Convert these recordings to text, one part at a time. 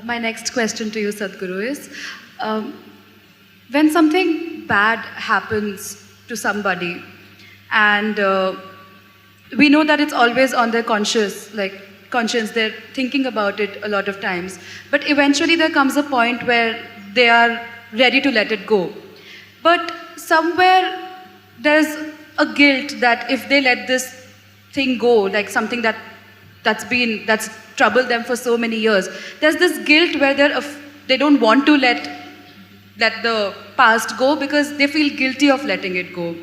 My next question to you, Sadhguru, is when something bad happens to somebody, and we know that it's always on their conscience, they're thinking about it a lot of times, but eventually there comes a point where they are ready to let it go. But somewhere there's a guilt that if they let this thing go, like something that's troubled them for so many years, there's this guilt where they don't want to let the past go because they feel guilty of letting it go.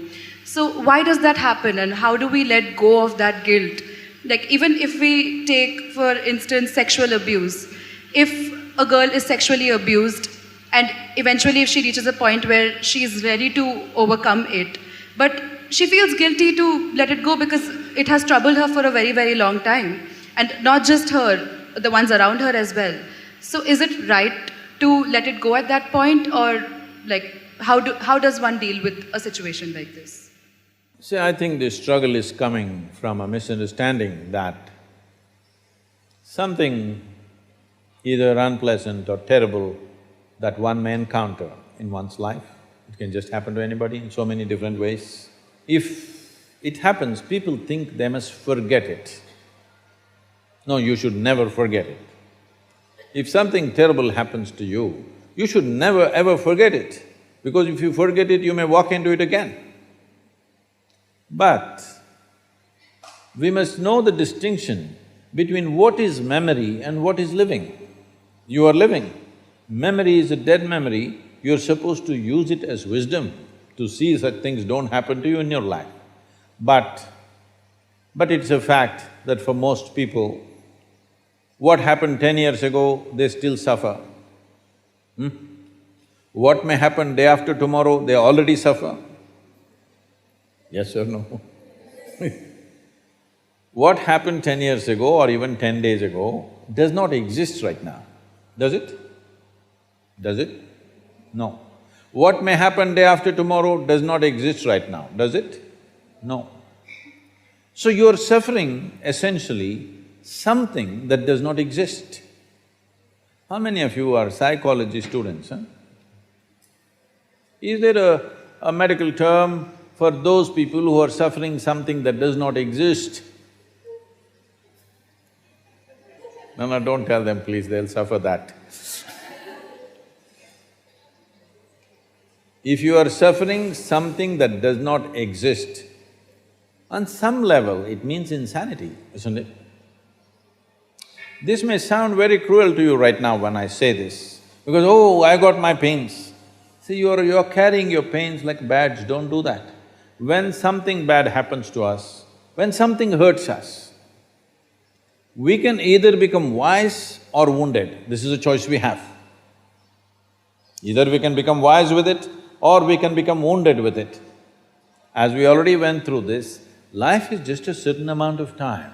So why does that happen, and how do we let go of that guilt? Like, even if we take, for instance, sexual abuse, if a girl is sexually abused and eventually if she reaches a point where she is ready to overcome it, but she feels guilty to let it go because it has troubled her for a very, very long time. And not just her, the ones around her as well. So is it right to let it go at that point, or like how does one deal with a situation like this? See, I think this struggle is coming from a misunderstanding that something either unpleasant or terrible that one may encounter in one's life, it can just happen to anybody in so many different ways. If it happens, people think they must forget it. No, you should never forget it. If something terrible happens to you, you should never ever forget it, because if you forget it, you may walk into it again. But we must know the distinction between what is memory and what is living. You are living. Memory is a dead memory, you're supposed to use it as wisdom to see such things don't happen to you in your life. But it's a fact that for most people, what happened 10 years ago, they still suffer. What may happen day after tomorrow, they already suffer. Yes or no? What happened 10 years ago or even 10 days ago does not exist right now, does it? Does it? No. What may happen day after tomorrow does not exist right now, does it? No. So you're suffering essentially something that does not exist. How many of you are psychology students, huh? Is there a medical term for those people who are suffering something that does not exist? No, don't tell them please, they'll suffer that. If you are suffering something that does not exist, on some level it means insanity, isn't it? This may sound very cruel to you right now when I say this, because, oh, I got my pains. See, you're carrying your pains like badge, don't do that. When something bad happens to us, when something hurts us, we can either become wise or wounded. This is a choice we have. Either we can become wise with it or we can become wounded with it. As we already went through this, life is just a certain amount of time.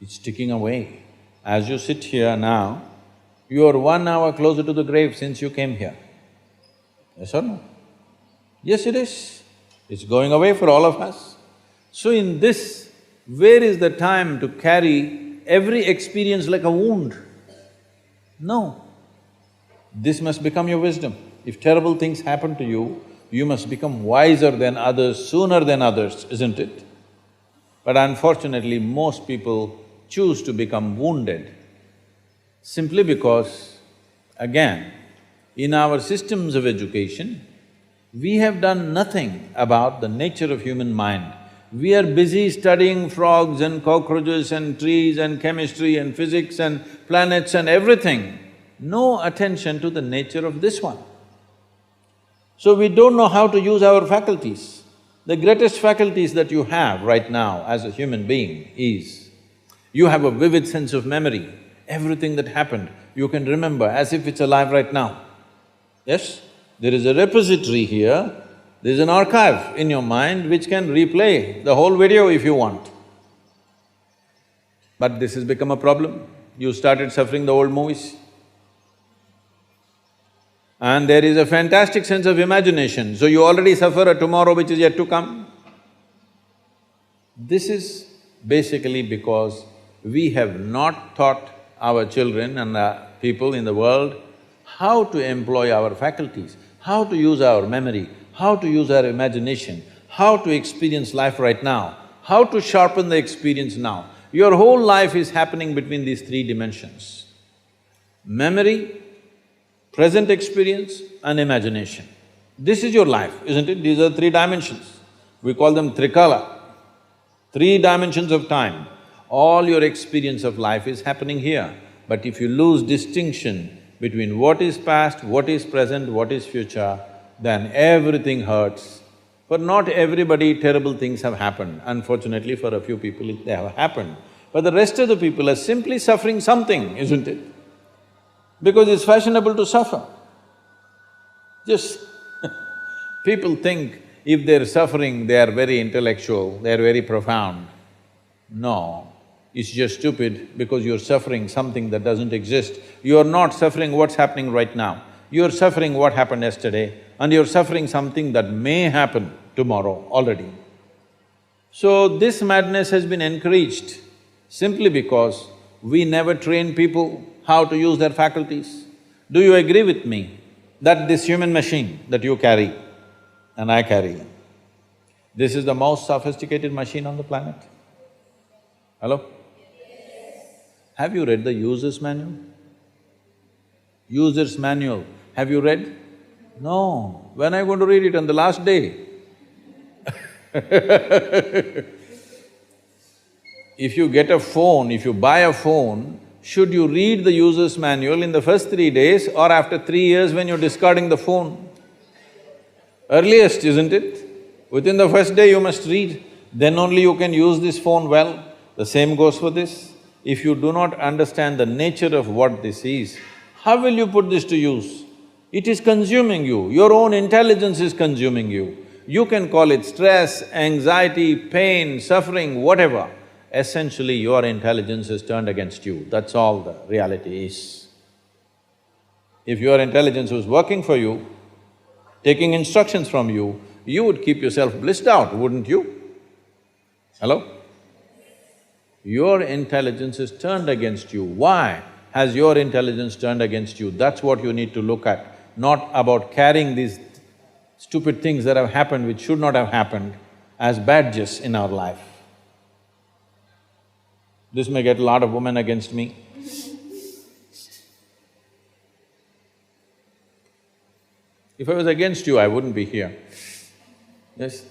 It's ticking away. As you sit here now, you are 1 hour closer to the grave since you came here. Yes or no? Yes, it is. It's going away for all of us. So in this, where is the time to carry every experience like a wound? No. This must become your wisdom. If terrible things happen to you, you must become wiser than others, sooner than others, isn't it? But unfortunately, most people choose to become wounded simply because, again, in our systems of education, we have done nothing about the nature of human mind. We are busy studying frogs and cockroaches and trees and chemistry and physics and planets and everything. No attention to the nature of this one. So we don't know how to use our faculties. The greatest faculties that you have right now as a human being is, you have a vivid sense of memory. Everything that happened, you can remember as if it's alive right now. Yes? There is a repository here, there is an archive in your mind which can replay the whole video if you want. But this has become a problem. You started suffering the old movies. And there is a fantastic sense of imagination, so you already suffer a tomorrow which is yet to come. This is basically because we have not taught our children and people in the world how to employ our faculties, how to use our memory, how to use our imagination, how to experience life right now, how to sharpen the experience now. Your whole life is happening between these three dimensions: memory, present experience and imagination. This is your life, isn't it? These are three dimensions. We call them Trikala, three dimensions of time. All your experience of life is happening here. But if you lose distinction between what is past, what is present, what is future, then everything hurts. For not everybody, terrible things have happened. Unfortunately, for a few people, they have happened. But the rest of the people are simply suffering something, isn't it? Because it's fashionable to suffer. Just people think if they're suffering, they are very intellectual, they are very profound. No, it's just stupid because you're suffering something that doesn't exist. You're not suffering what's happening right now. You're suffering what happened yesterday and you're suffering something that may happen tomorrow already. So this madness has been encouraged simply because we never train people how to use their faculties. Do you agree with me that this human machine that you carry and I carry, this is the most sophisticated machine on the planet? Hello? Have you read the user's manual? User's manual, have you read? No. When are you going to read it? On the last day? If you get a phone, if you buy a phone, should you read the user's manual in the first 3 days or after 3 years when you're discarding the phone? Earliest, isn't it? Within the first day you must read, then only you can use this phone well. The same goes for this. If you do not understand the nature of what this is, how will you put this to use? It is consuming you, your own intelligence is consuming you. You can call it stress, anxiety, pain, suffering, whatever. Essentially, your intelligence is turned against you, that's all the reality is. If your intelligence was working for you, taking instructions from you, you would keep yourself blissed out, wouldn't you? Hello? Your intelligence is turned against you. Why has your intelligence turned against you? That's what you need to look at, not about carrying these stupid things that have happened which should not have happened as badges in our life. This may get a lot of women against me. If I was against you, I wouldn't be here. Yes?